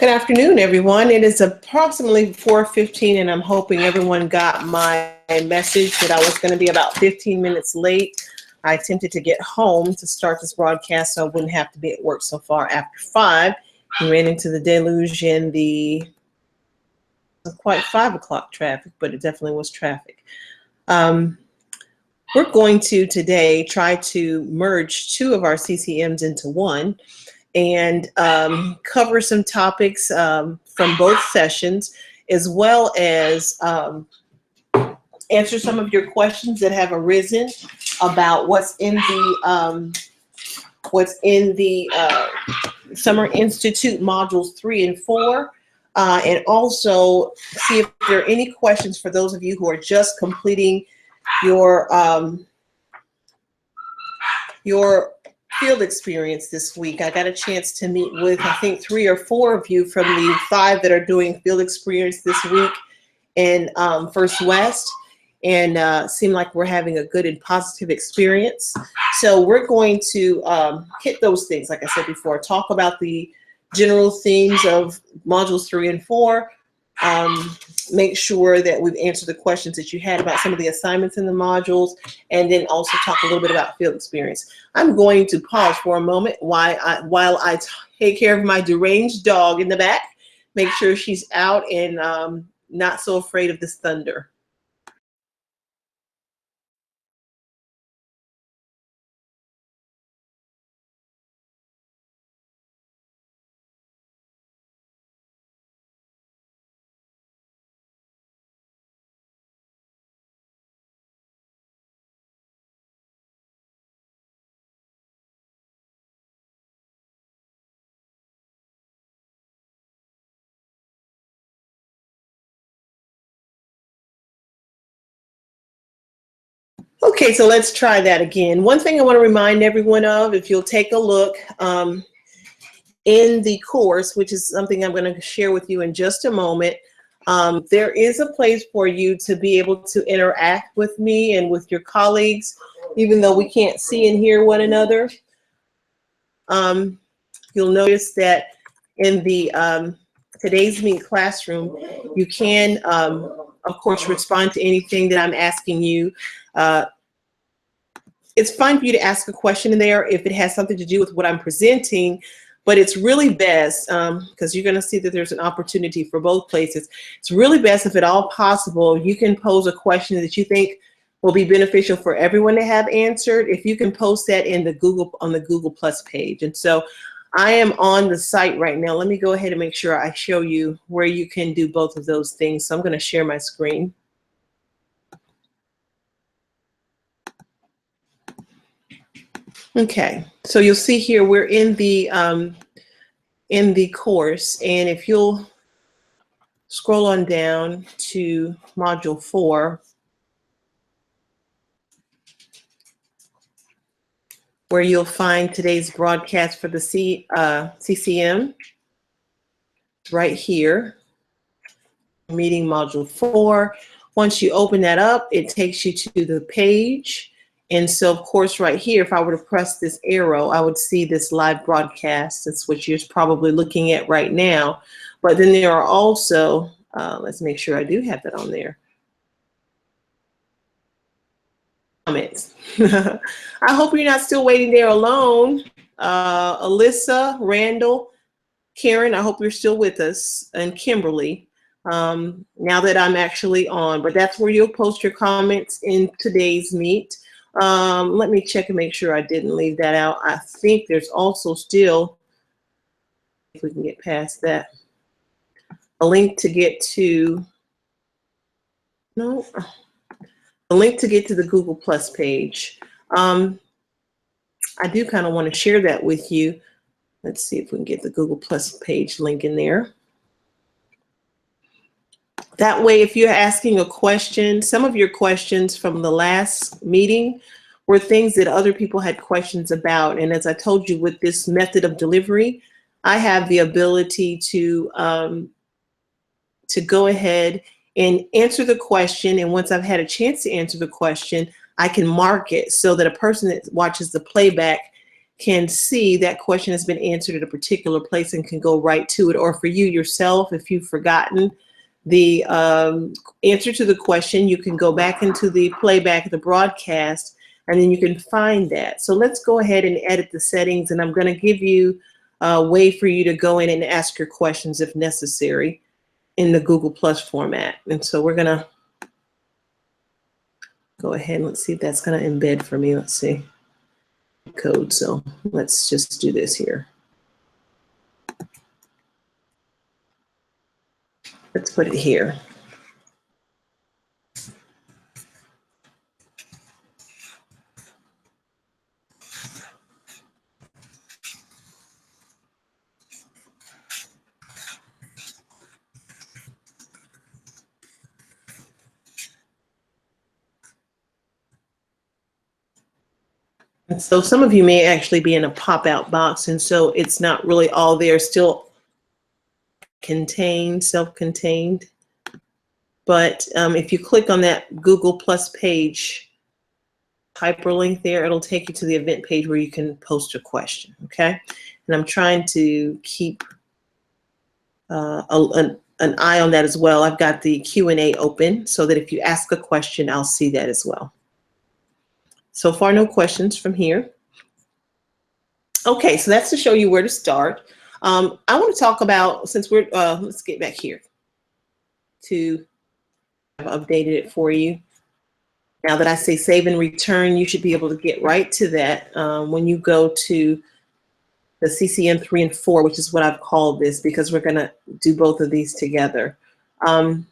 Good afternoon, everyone. It is approximately 4:15, and I'm hoping everyone got my message that I was going to be about 15 minutes late. I attempted to get home to start this broadcast so I wouldn't have to be at work so far after 5. We ran into the deluge in the not quite 5 o'clock traffic, but it definitely was traffic. We're going to today try to merge two of our CCMs into one and cover some topics from both sessions, as well as answer some of your questions that have arisen about what's in the Summer Institute modules 3 and 4, and also see if there are any questions for those of you who are just completing your field experience this week. I got a chance to meet with, I think, 3 or 4 of you from the 5 that are doing field experience this week in First West, and seem like we're having a good and positive experience. So we're going to hit those things, like I said before, talk about the general themes of modules 3 and 4, make sure that we've answered the questions that you had about some of the assignments in the modules, and then also talk a little bit about field experience. I'm going to pause for a moment while I take care of my deranged dog in the back, make sure she's out and not so afraid of this thunder. Okay, so let's try that again. One thing I want to remind everyone of, if you'll take a look in the course, which is something I'm going to share with you in just a moment, there is a place for you to be able to interact with me and with your colleagues, even though we can't see and hear one another. You'll notice that in the today's Meet classroom, you can, of course, respond to anything that I'm asking you. It's fine for you to ask a question in there if it has something to do with what I'm presenting, but it's really best, because you're going to see that there's an opportunity for both places. It's really best, if at all possible, you can pose a question that you think will be beneficial for everyone to have answered. If you can post that in the on the Google Plus page. And so I am on the site right now. Let me go ahead and make sure I show you where you can do both of those things. So I'm going to share my screen. Okay, so you'll see here we're in the course, and if you'll scroll on down to module 4, where you'll find today's broadcast for the CCM, right here, meeting module 4. Once you open that up, it takes you to the page. And so, of course, right here, if I were to press this arrow, I would see this live broadcast. That's what you're probably looking at right now. But then there are also, let's make sure I do have that on there, comments. I hope you're not still waiting there alone. Alyssa, Randall, Karen, I hope you're still with us, and Kimberly, now that I'm actually on. But that's where you'll post your comments in today's meet. Let me check and make sure I didn't leave that out. I think there's also still, if we can get past that, a link to get to, no, a link to get to the Google Plus page. I do kind of want to share that with you. Let's see if we can get the Google Plus page link in there. That way, if you're asking a question, some of your questions from the last meeting were things that other people had questions about. And as I told you, with this method of delivery, I have the ability to go ahead and answer the question. And once I've had a chance to answer the question, I can mark it so that a person that watches the playback can see that question has been answered at a particular place and can go right to it. Or for you yourself, if you've forgotten the answer to the question, you can go back into the playback of the broadcast and then you can find that. So let's go ahead and edit the settings, and I'm going to give you a way for you to go in and ask your questions if necessary in the Google Plus format. And so we're going to go ahead and let's see if that's going to embed for me. Let's see. Code. So let's just do this here. Let's put it here. And so some of you may actually be in a pop-out box, and so it's not really all there, still contained, self-contained. But if you click on that Google Plus page, hyperlink there, it'll take you to the event page where you can post a question, okay? And I'm trying to keep an eye on that as well. I've got the Q&A open so that if you ask a question, I'll see that as well. So far, no questions from here. Okay, so that's to show you where to start. I want to talk about, since we're, let's get back here to, I've updated it for you. Now that I say save and return, you should be able to get right to that when you go to the CCM-3 and 4, which is what I've called this, because we're going to do both of these together. And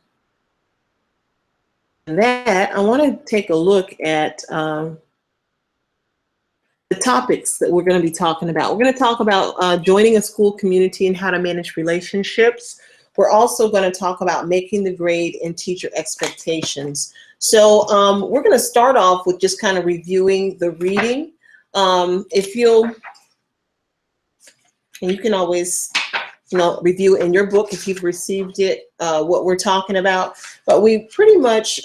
that, I want to take a look at the topics that we're going to be talking about. We're going to talk about joining a school community and how to manage relationships. We're also going to talk about making the grade and teacher expectations. So we're going to start off with just kind of reviewing the reading. If you'll, and you can always, review in your book if you've received it, what we're talking about. But we pretty much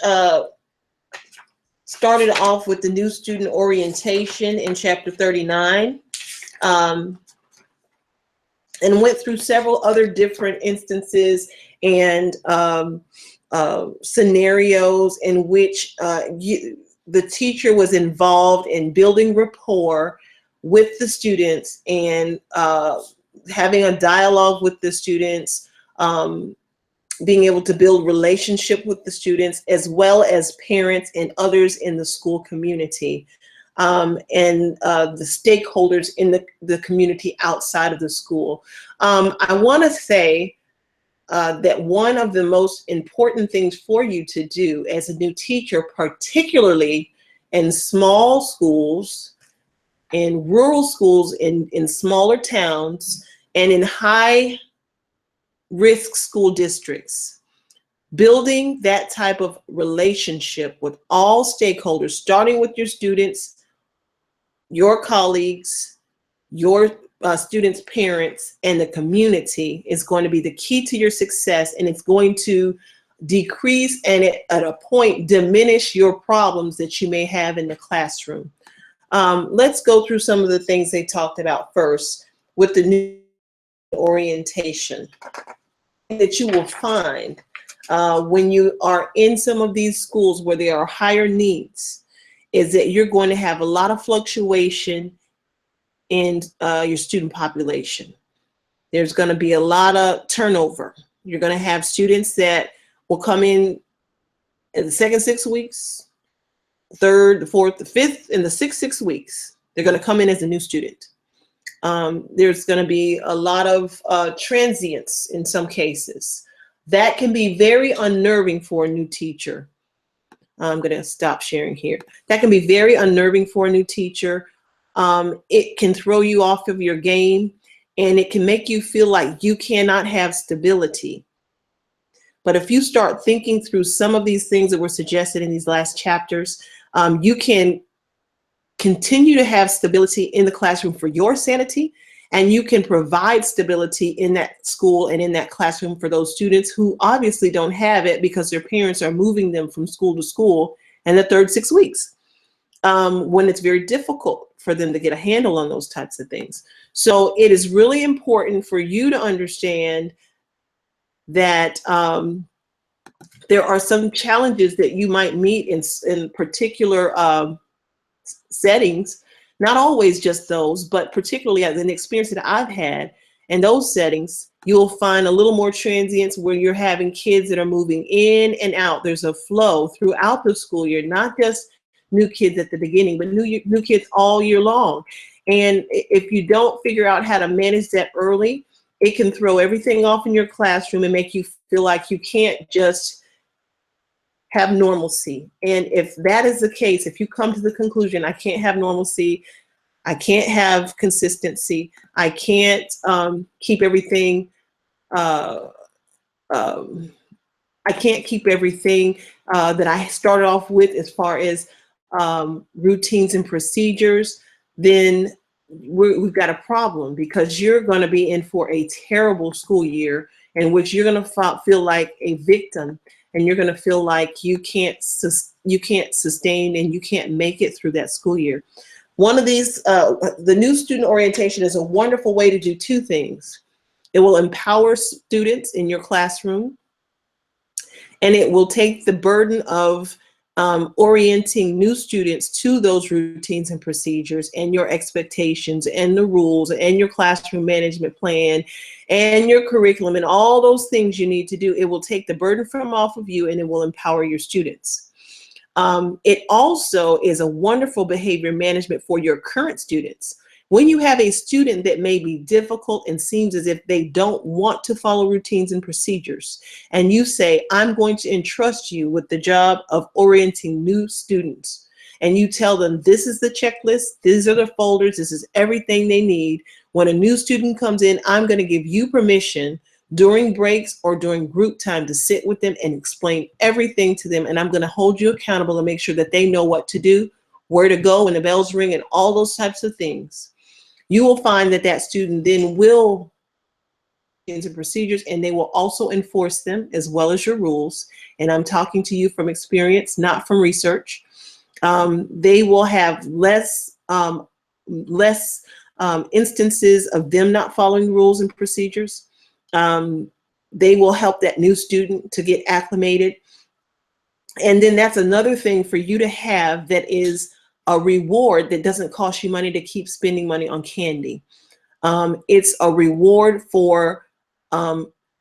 started off with the new student orientation in chapter 39, and went through several other different instances and scenarios in which the teacher was involved in building rapport with the students and having a dialogue with the students, being able to build relationship with the students, as well as parents and others in the school community, and the stakeholders in the community outside of the school. I want to say that one of the most important things for you to do as a new teacher, particularly in small schools, in rural schools, in smaller towns, and in high risk school districts, building that type of relationship with all stakeholders, starting with your students, your colleagues, your students' parents, and the community is going to be the key to your success, and it's going to decrease and at a point diminish your problems that you may have in the classroom. Let's go through some of the things they talked about first with the new orientation that you will find when you are in some of these schools where there are higher needs is that you're going to have a lot of fluctuation in your student population. There's going to be a lot of turnover. You're going to have students that will come in the second 6 weeks, third, the fourth, the fifth, and the sixth 6 weeks. They're going to come in as a new student. There's going to be a lot of transients in some cases. That can be very unnerving for a new teacher. I'm going to stop sharing here. That can be very unnerving for a new teacher. It can throw you off of your game, and it can make you feel like you cannot have stability. But if you start thinking through some of these things that were suggested in these last chapters, you can continue to have stability in the classroom for your sanity, and you can provide stability in that school and in that classroom for those students who obviously don't have it because their parents are moving them from school to school in the third 6 weeks. when it's very difficult for them to get a handle on those types of things. So it is really important for you to understand that there are some challenges that you might meet in particular settings, not always just those, but particularly in the experience that I've had in those settings, you'll find a little more transience where you're having kids that are moving in and out. There's a flow throughout the school year, not just new kids at the beginning, but new kids all year long. And if you don't figure out how to manage that early, it can throw everything off in your classroom and make you feel like you can't just have normalcy. And if that is the case, if you come to the conclusion, I can't have normalcy, I can't have consistency, I can't keep everything, uh, um, I can't keep everything that I started off with as far as routines and procedures, then we've got a problem, because you're going to be in for a terrible school year in which you're going to feel like a victim, and you're going to feel like you can't sustain and you can't make it through that school year. One of these, the new student orientation is a wonderful way to do two things. It will empower students in your classroom, and it will take the burden of orienting new students to those routines and procedures and your expectations and the rules and your classroom management plan and your curriculum and all those things you need to do. It will take the burden from off of you, and it will empower your students. It also is a wonderful behavior management for your current students. When you have a student that may be difficult and seems as if they don't want to follow routines and procedures, and you say, I'm going to entrust you with the job of orienting new students, and you tell them, this is the checklist, these are the folders, this is everything they need. When a new student comes in, I'm going to give you permission during breaks or during group time to sit with them and explain everything to them, and I'm going to hold you accountable and make sure that they know what to do, where to go when the bells ring, and all those types of things. You will find that that student then will into procedures, and they will also enforce them as well as your rules. And I'm talking to you from experience, not from research. They will have less instances of them not following rules and procedures. They will help that new student to get acclimated. And then that's another thing for you to have, that is a reward that doesn't cost you money to keep spending money on candy. It's a reward for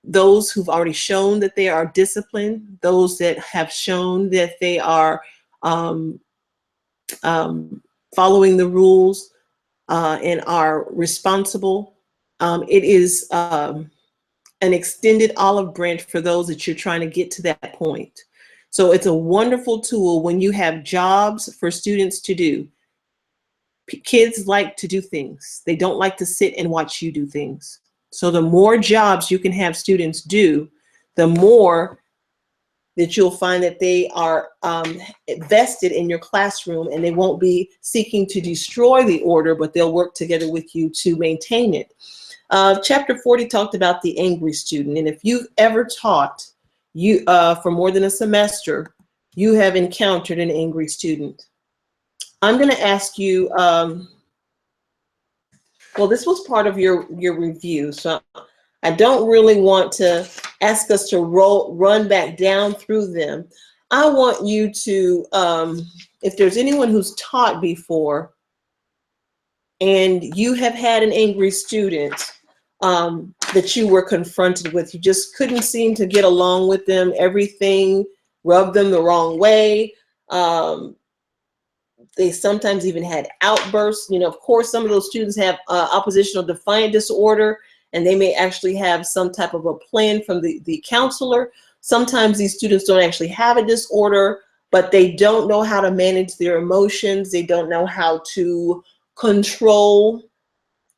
those who've already shown that they are disciplined, those that have shown that they are following the rules and are responsible. It is an extended olive branch for those that you're trying to get to that point. So it's a wonderful tool when you have jobs for students to do. Kids like to do things. They don't like to sit and watch you do things. So the more jobs you can have students do, the more that you'll find that they are vested in your classroom, and they won't be seeking to destroy the order, but they'll work together with you to maintain it. Chapter 40 talked about the angry student. And if you've ever taught for more than a semester, you have encountered an angry student. I'm going to ask you, well, this was part of your review, so I don't really want to ask us to run back down through them. I want you to, if there's anyone who's taught before and you have had an angry student that you were confronted with, you just couldn't seem to get along with them, everything rubbed them the wrong way. They sometimes even had outbursts. You know, of course, some of those students have oppositional defiant disorder, and they may actually have some type of a plan from the counselor. Sometimes these students don't actually have a disorder, but they don't know how to manage their emotions. They don't know how to control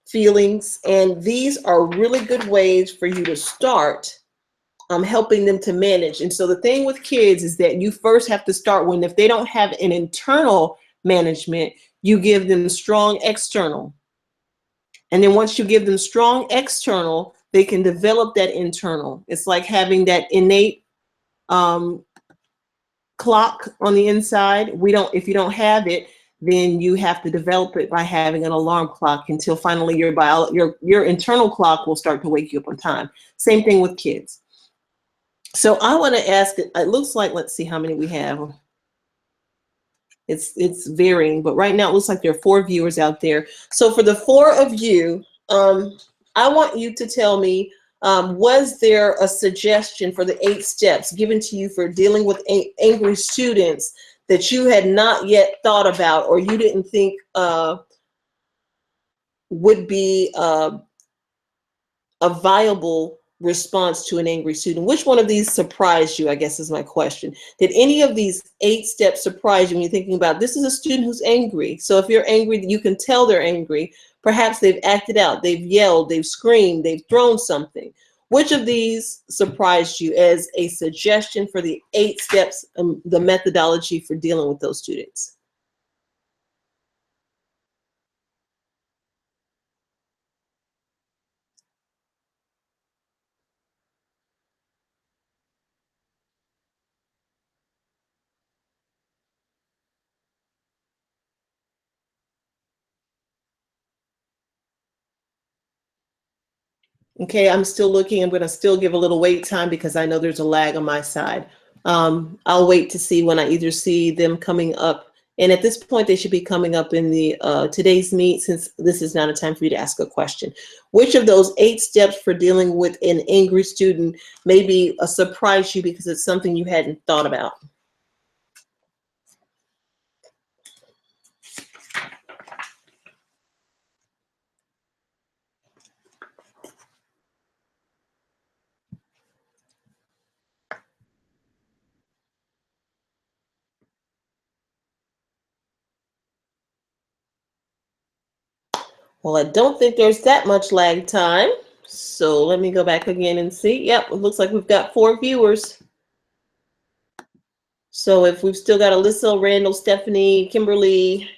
feelings. And these are really good ways for you to start helping them to manage. And so the thing with kids is that you first have to start when, if they don't have an internal management, you give them strong external. And then once you give them strong external, they can develop that internal. It's like having that innate clock on the inside. If you don't have it, then you have to develop it by having an alarm clock until finally your internal clock will start to wake you up on time. Same thing with kids. So I want to ask, it looks like, let's see how many we have. It's varying, but right now it looks like there are 4 viewers out there. So for the 4 of you, I want you to tell me, was there a suggestion for the 8 steps given to you for dealing with angry students that you had not yet thought about, or you didn't think would be a viable response to an angry student? Which one of these surprised you, I guess is my question. Did any of these 8 steps surprise you when you're thinking about, this is a student who's angry? So if you're angry, you can tell they're angry. Perhaps they've acted out, they've yelled, they've screamed, they've thrown something. Which of these surprised you as a suggestion for the 8 steps, the methodology for dealing with those students? Okay, I'm still looking. I'm going to still give a little wait time because I know there's a lag on my side. I'll wait to see when I either see them coming up. And at this point, they should be coming up in the today's meet, since this is not a time for you to ask a question. Which of those 8 steps for dealing with an angry student maybe surprise you because it's something you hadn't thought about? Well, I don't think there's that much lag time. So let me go back again and see. Yep, it looks like we've got 4 viewers. So if we've still got Alyssa, Randall, Stephanie, Kimberly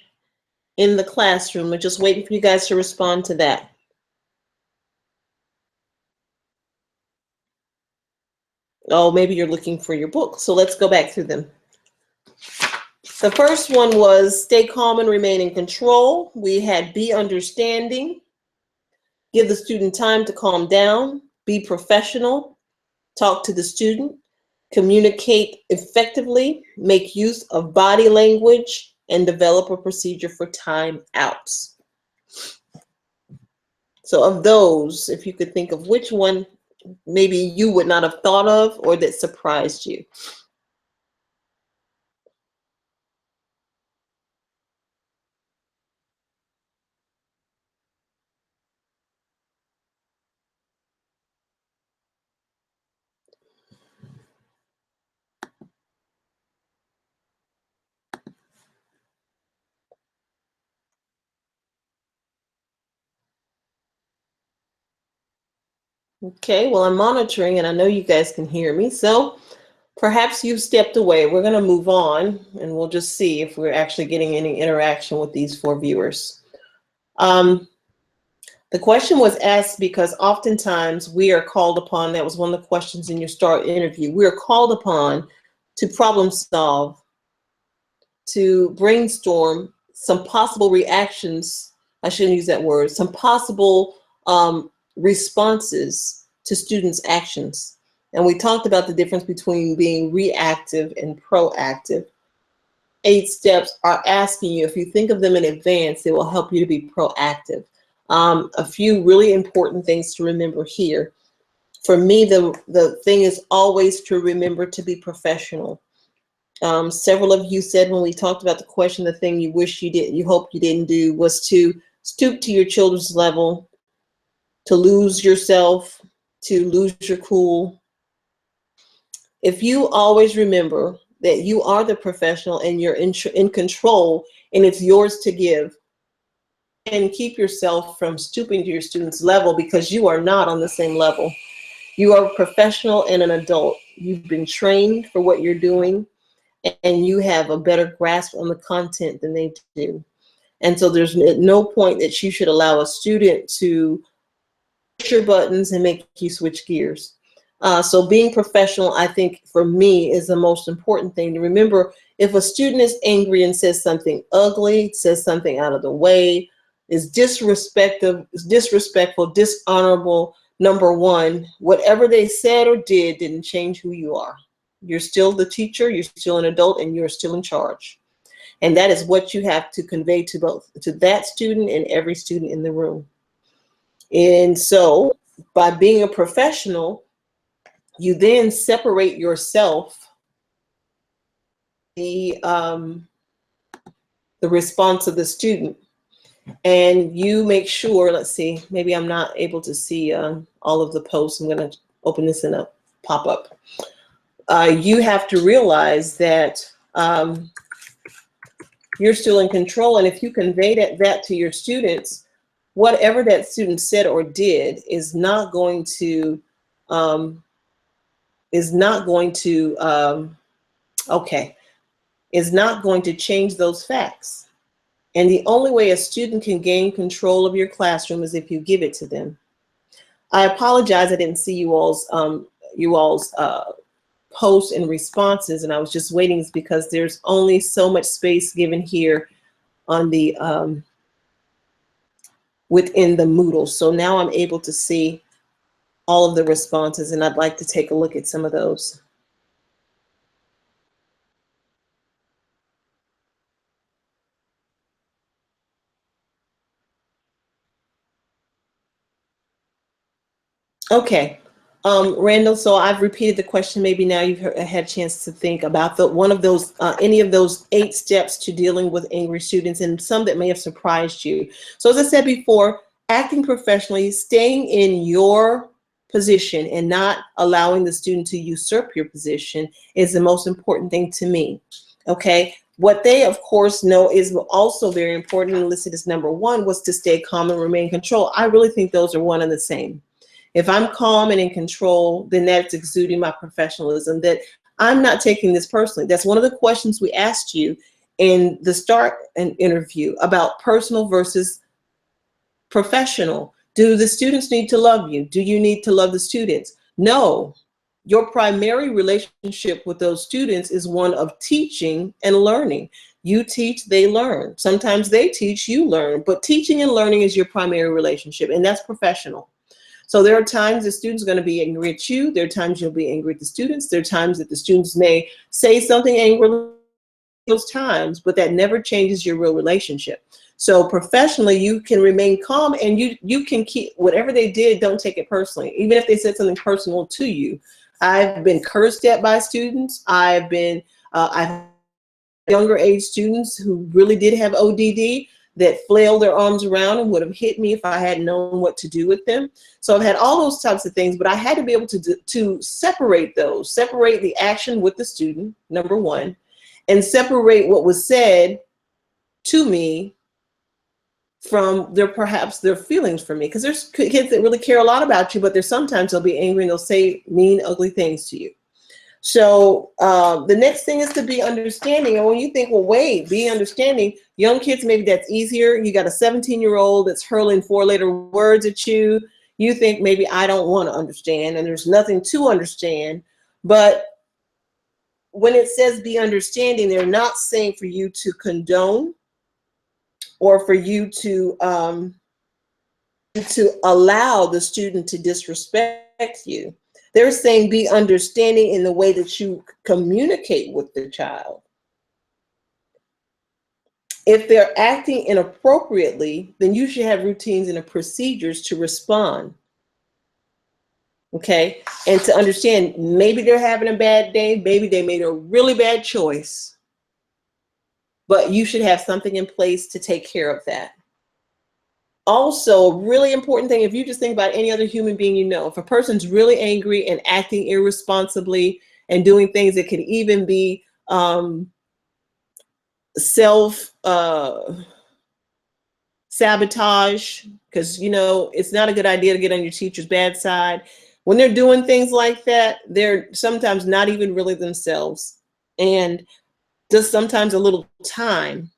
in the classroom, we're just waiting for you guys to respond to that. Oh, maybe you're looking for your book. So let's go back through them. The first one was stay calm and remain in control. We had be understanding, give the student time to calm down, be professional, talk to the student, communicate effectively, make use of body language, and develop a procedure for time outs. So of those, if you could think of which one maybe you would not have thought of or that surprised you. Okay, well, I'm monitoring and I know you guys can hear me. So perhaps you've stepped away. We're going to move on and we'll just see if we're actually getting any interaction with these 4 viewers. The question was asked because oftentimes we are called upon, that was one of the questions in your start interview, we are called upon to problem solve, to brainstorm some possible reactions, I shouldn't use that word, some possible responses to students' actions. And we talked about the difference between being reactive and proactive. 8 steps are asking you, if you think of them in advance, it will help you to be proactive. A few really important things to remember here. For me, the thing is always to remember to be professional. Several of you said when we talked about the question, the thing you wish you did, you hope you didn't do, was to stoop to your children's level, to lose yourself, to lose your cool. If you always remember that you are the professional and you're in control and it's yours to give, and keep yourself from stooping to your students' level because you are not on the same level. You are a professional and an adult. You've been trained for what you're doing and you have a better grasp on the content than they do. And so there's no point that you should allow a student to push your buttons and make you switch gears. So being professional, I think for me, is the most important thing to remember. If a student is angry and says something ugly, says something out of the way, is disrespectful, dishonorable, number one, whatever they said or did didn't change who you are. You're still the teacher, you're still an adult, and you're still in charge. And that is what you have to convey to to that student and every student in the room. And so by being a professional, you then separate yourself the response of the student, and you make sure, let's see, maybe I'm not able to see all of the posts. I'm going to open this in a pop-up. You have to realize that you're still in control, and if you convey that to your students, whatever that student said or did is not going to change those facts. And the only way a student can gain control of your classroom is if you give it to them. I apologize, I didn't see you all's posts and responses, and I was just waiting because there's only so much space given here on the within the Moodle. So now I'm able to see all of the responses, and I'd like to take a look at some of those. Okay, Randall, so I've repeated the question. Maybe now you've had a chance to think about any of those 8 steps to dealing with angry students, and some that may have surprised you. So as I said before, acting professionally, staying in your position and not allowing the student to usurp your position is the most important thing to me. Okay, what they of course know is also very important, and listed as number 1 was to stay calm and remain in control. I really think those are one and the same. If I'm calm and in control, then that's exuding my professionalism, that I'm not taking this personally. That's one of the questions we asked you in the start interview about personal versus professional. Do the students need to love you? Do you need to love the students? No. Your primary relationship with those students is one of teaching and learning. You teach, they learn. Sometimes they teach, you learn, but teaching and learning is your primary relationship, and that's professional. So there are times the students are going to be angry at you. There are times you'll be angry at the students. There are times that the students may say something angrily those times, but that never changes your real relationship. So professionally, you can remain calm, and you can keep whatever they did, don't take it personally. Even if they said something personal to you. I've been cursed at by students. I've younger age students who really did have ODD that flailed their arms around and would have hit me if I had known what to do with them. So I've had all those types of things, but I had to be able to separate those, separate the action with the student, number 1, and separate what was said to me from perhaps their feelings for me. Because there's kids that really care a lot about you, but there's sometimes they'll be angry and they'll say mean, ugly things to you. So the next thing is to be understanding. And when you think, well, wait, be understanding, young kids, maybe that's easier. You got a 17-year-old that's hurling 4-letter words at you. You think maybe I don't want to understand, and there's nothing to understand. But when it says be understanding, they're not saying for you to condone or for you to allow the student to disrespect you. They're saying be understanding in the way that you communicate with the child. If they're acting inappropriately, then you should have routines and procedures to respond. Okay, and to understand, maybe they're having a bad day, maybe they made a really bad choice, but you should have something in place to take care of that. Also, a really important thing, if you just think about any other human being you know, if a person's really angry and acting irresponsibly and doing things that could even be sabotage, because it's not a good idea to get on your teacher's bad side. When they're doing things like that, they're sometimes not even really themselves, and just sometimes a little time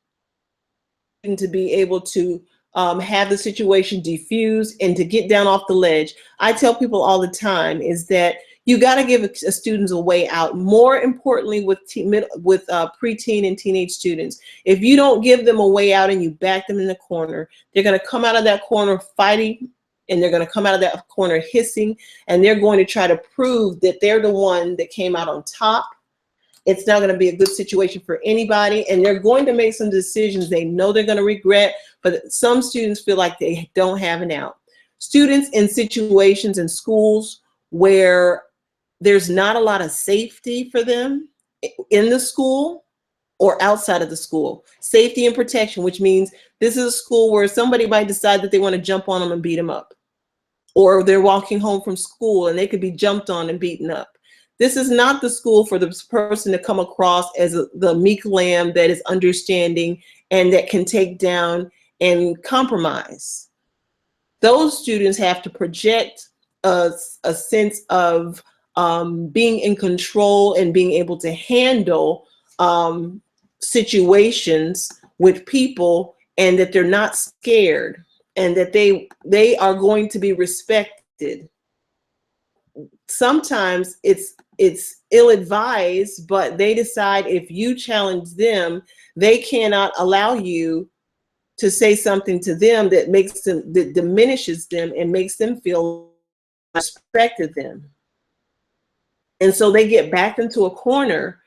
to be able to have the situation diffuse and to get down off the ledge. I tell people all the time is that You got to give students a way out. More importantly, with preteen and teenage students, if you don't give them a way out and you back them in the corner, they're going to come out of that corner fighting, and they're going to come out of that corner hissing, and they're going to try to prove that they're the one that came out on top. It's not going to be a good situation for anybody, and they're going to make some decisions they know they're going to regret, but some students feel like they don't have an out. Students in situations in schools where there's not a lot of safety for them in the school or outside of the school. Safety and protection, which means this is a school where somebody might decide that they want to jump on them and beat them up. Or they're walking home from school and they could be jumped on and beaten up. This is not the school for this person to come across as the meek lamb that is understanding and that can take down and compromise. Those students have to project a sense of being in control and being able to handle situations with people, and that they're not scared, and that they are going to be respected. Sometimes it's ill-advised, but they decide if you challenge them, they cannot allow you to say something to them that that diminishes them and makes them feel respected them. And so they get backed into a corner,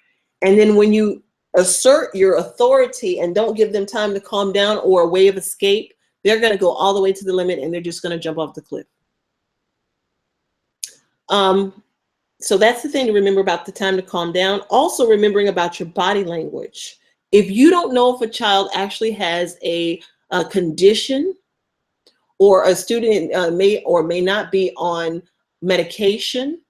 and then when you assert your authority and don't give them time to calm down or a way of escape, they're going to go all the way to the limit, and they're just going to jump off the cliff. So that's the thing to remember about the time to calm down. Also remembering about your body language. If you don't know if a child actually has a condition, or a student may or may not be on medication,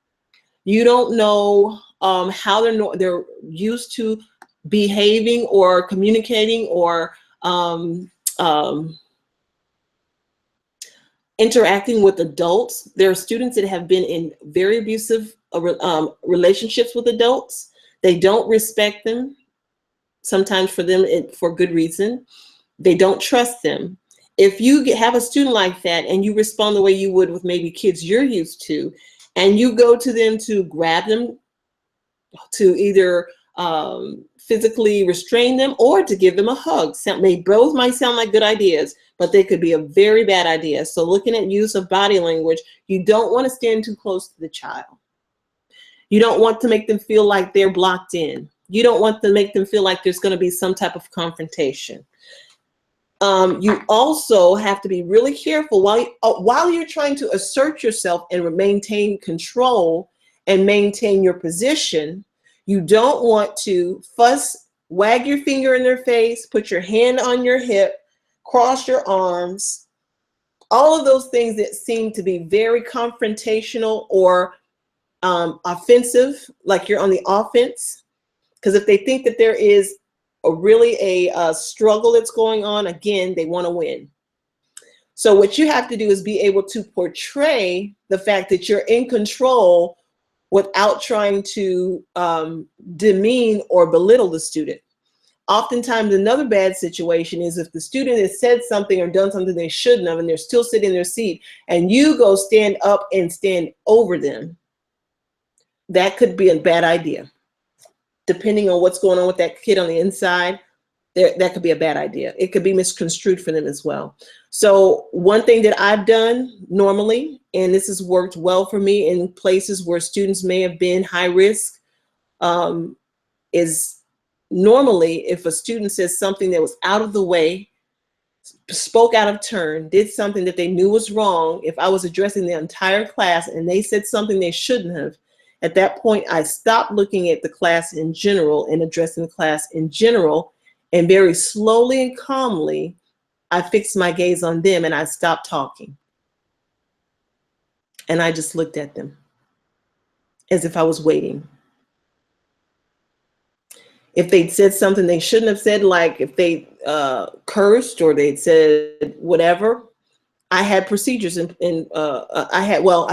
you don't know how they're used to behaving or communicating or interacting with adults. There are students that have been in very abusive relationships with adults. They don't respect them, sometimes for good reason. They don't trust them. If you have a student like that and you respond the way you would with maybe kids you're used to, and you go to them to grab them, to either physically restrain them or to give them a hug. Both might sound like good ideas, but they could be a very bad idea. So looking at use of body language, you don't want to stand too close to the child. You don't want to make them feel like they're blocked in. You don't want to make them feel like there's going to be some type of confrontation. You also have to be really careful while you're trying to assert yourself and maintain control and maintain your position. You don't want to fuss, wag your finger in their face, put your hand on your hip, cross your arms, all of those things that seem to be very confrontational or offensive, like you're on the offense. Because if they think that there is a struggle that's going on, again, they want to win. So what you have to do is be able to portray the fact that you're in control without trying to demean or belittle the student. Oftentimes, another bad situation is if the student has said something or done something they shouldn't have, and they're still sitting in their seat, and you go stand up and stand over them. That could be a bad idea. Depending on what's going on with that kid on the inside, that could be a bad idea. It could be misconstrued for them as well. So one thing that I've done normally, and this has worked well for me in places where students may have been high risk, is normally if a student says something that was out of the way, spoke out of turn, did something that they knew was wrong, if I was addressing the entire class and they said something they shouldn't have, at that point, I stopped looking at the class in general and addressing the class in general, and very slowly and calmly, I fixed my gaze on them and I stopped talking. And I just looked at them as if I was waiting. If they'd said something they shouldn't have said, like if they cursed or they'd said whatever, I had procedures I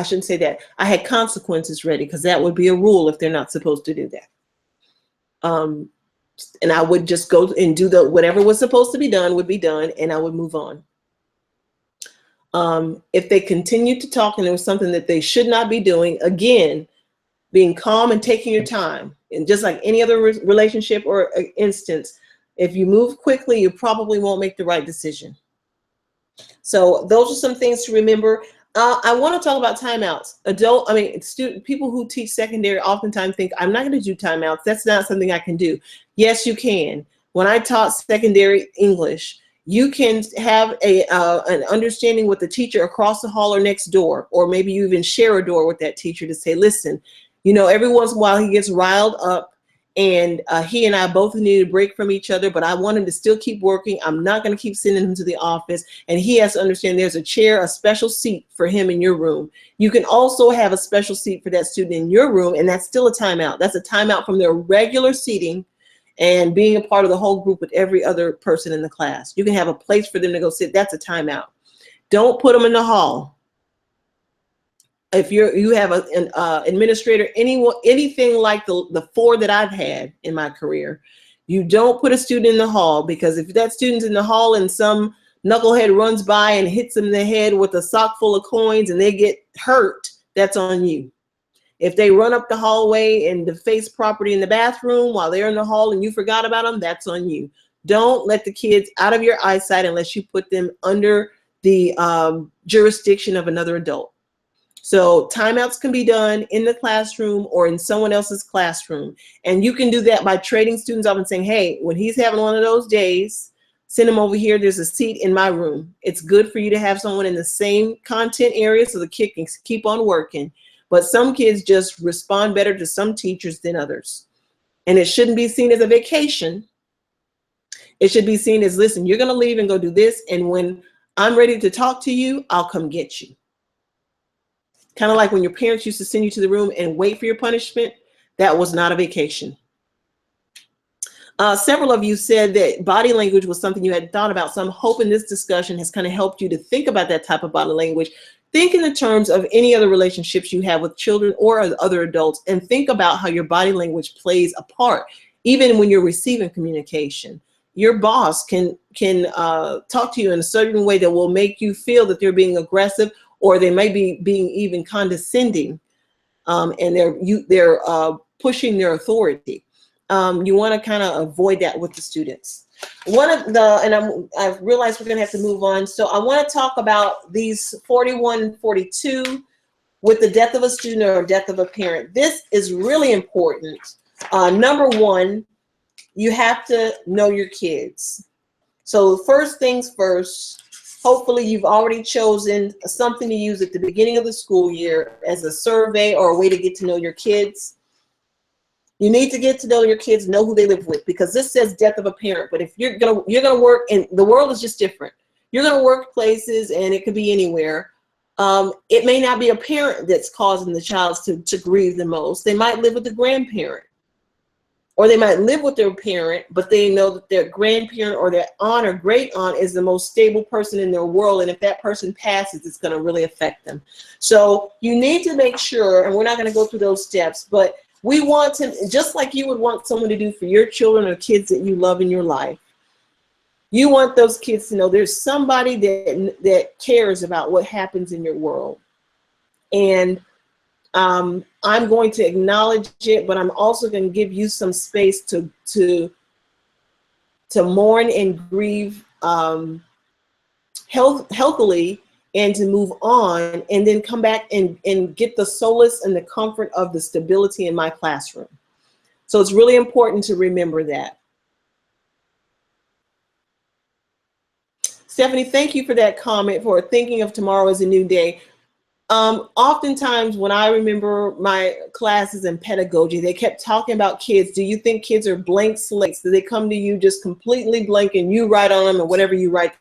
shouldn't say that. I had consequences ready, because that would be a rule if they're not supposed to do that. And I would just go and do whatever was supposed to be done would be done, and I would move on. If they continued to talk and there was something that they should not be doing, again, being calm and taking your time. And just like any other relationship or instance, if you move quickly, you probably won't make the right decision. So those are some things to remember. I want to talk about timeouts. People who teach secondary oftentimes think, I'm not going to do timeouts. That's not something I can do. Yes, you can. When I taught secondary English, you can have an understanding with the teacher across the hall or next door, or maybe you even share a door with that teacher to say, listen, every once in a while he gets riled up, and he and I both need a break from each other, but I want him to still keep working. I'm not going to keep sending him to the office. And he has to understand there's a chair, a special seat for him in your room. You can also have a special seat for that student in your room, and that's still a timeout. That's a timeout from their regular seating and being a part of the whole group with every other person in the class. You can have a place for them to go sit. That's a timeout. Don't put them in the hall. If you have an administrator, anything like the 4 that I've had in my career, you don't put a student in the hall, because if that student's in the hall and some knucklehead runs by and hits them in the head with a sock full of coins and they get hurt, that's on you. If they run up the hallway and deface property in the bathroom while they're in the hall and you forgot about them, that's on you. Don't let the kids out of your eyesight unless you put them under the jurisdiction of another adult. So timeouts can be done in the classroom or in someone else's classroom. And you can do that by trading students off and saying, hey, when he's having one of those days, send him over here. There's a seat in my room. It's good for you to have someone in the same content area so the kid can keep on working. But some kids just respond better to some teachers than others. And it shouldn't be seen as a vacation. It should be seen as, listen, you're going to leave and go do this. And when I'm ready to talk to you, I'll come get you. Kind of like when your parents used to send you to the room and wait for your punishment. That was not a vacation. Several of you said that body language was something you hadn't thought about. So I'm hoping this discussion has kind of helped you to think about that type of body language. Think in the terms of any other relationships you have with children or other adults, and think about how your body language plays a part, even when you're receiving communication. Your boss can talk to you in a certain way that will make you feel that they're being aggressive, or they might be being even condescending, and they're pushing their authority. You want to kind of avoid that with the students. I've realized we're going to have to move on. So I want to talk about these 41 and 42 with the death of a student or death of a parent. This is really important. Number one, you have to know your kids. So first things first, hopefully you've already chosen something to use at the beginning of the school year as a survey or a way to get to know your kids. You need to get to know your kids, know who they live with, because this says death of a parent. But if you're gonna work, and the world is just different. You're gonna work places, and it could be anywhere. It may not be a parent that's causing the child to grieve the most. They might live with a grandparent, or they might live with their parent, but they know that their grandparent or their aunt or great aunt is the most stable person in their world. And if that person passes, it's going to really affect them. So you need to make sure, and we're not going to go through those steps, but we want to, just like you would want someone to do for your children or kids that you love in your life, you want those kids to know there's somebody that cares about what happens in your world. And I'm going to acknowledge it, but I'm also going to give you some space to mourn and grieve healthily, and to move on, and then come back and get the solace and the comfort of the stability in my classroom. So it's really important to remember that. Stephanie, thank you for that comment, for thinking of tomorrow as a new day. Oftentimes when I remember my classes in pedagogy, they kept talking about kids. Do you think kids are blank slates? Do they come to you just completely blank and you write on them, and whatever you write,